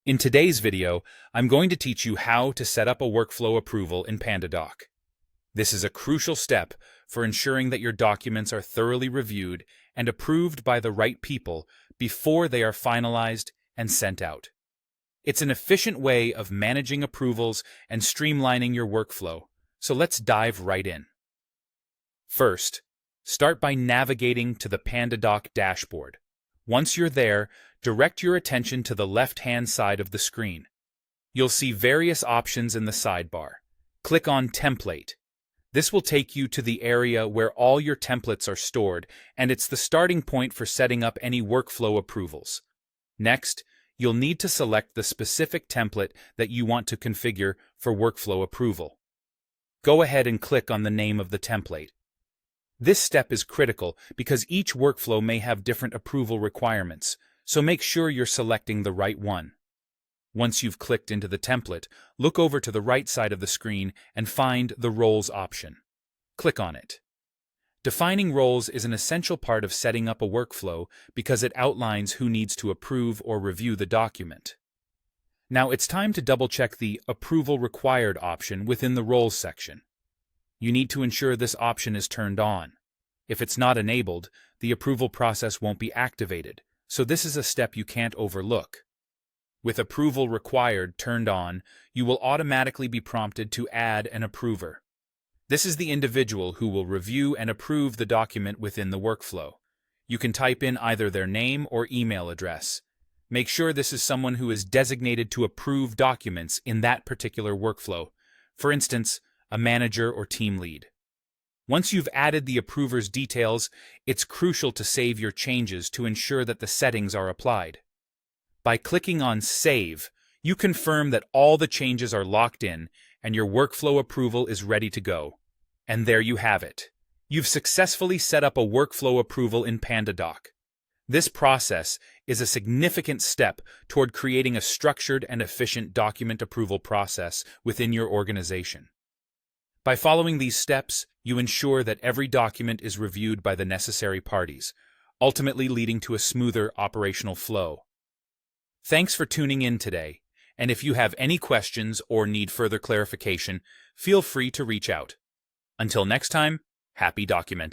In today's video, I'm going to teach you how to set up a workflow approval in Pandadoc. This is a crucial step for ensuring that your documents are thoroughly reviewed and approved by the right people before they are finalized and sent out. It's an efficient way of managing approvals and streamlining your workflow, so let's dive right in. First, start by navigating to the Pandadoc dashboard. Once you're there, direct your attention to the left-hand side of the screen. You'll see various options in the sidebar. Click on Template. This will take you to the area where all your templates are stored, and it's the starting point for setting up any workflow approvals. Next, you'll need to select the specific template that you want to configure for workflow approval. Go ahead and click on the name of the template. This step is critical because each workflow may have different approval requirements, so make sure you're selecting the right one. Once you've clicked into the template, look over to the right side of the screen and find the Roles option. Click on it. Defining roles is an essential part of setting up a workflow because it outlines who needs to approve or review the document. Now it's time to double-check the Approval Required option within the Roles section. You need to ensure this option is turned on. If it's not enabled, the approval process won't be activated, so this is a step you can't overlook. With Approval Required turned on, you will automatically be prompted to add an approver. This is the individual who will review and approve the document within the workflow. You can type in either their name or email address. Make sure this is someone who is designated to approve documents in that particular workflow. For instance, a manager or team lead. Once you've added the approver's details, it's crucial to save your changes to ensure that the settings are applied. By clicking on Save, you confirm that all the changes are locked in and your workflow approval is ready to go. And there you have it. You've successfully set up a workflow approval in Pandadoc. This process is a significant step toward creating a structured and efficient document approval process within your organization. By following these steps, you ensure that every document is reviewed by the necessary parties, ultimately leading to a smoother operational flow. Thanks for tuning in today, and if you have any questions or need further clarification, feel free to reach out. Until next time, happy documenting.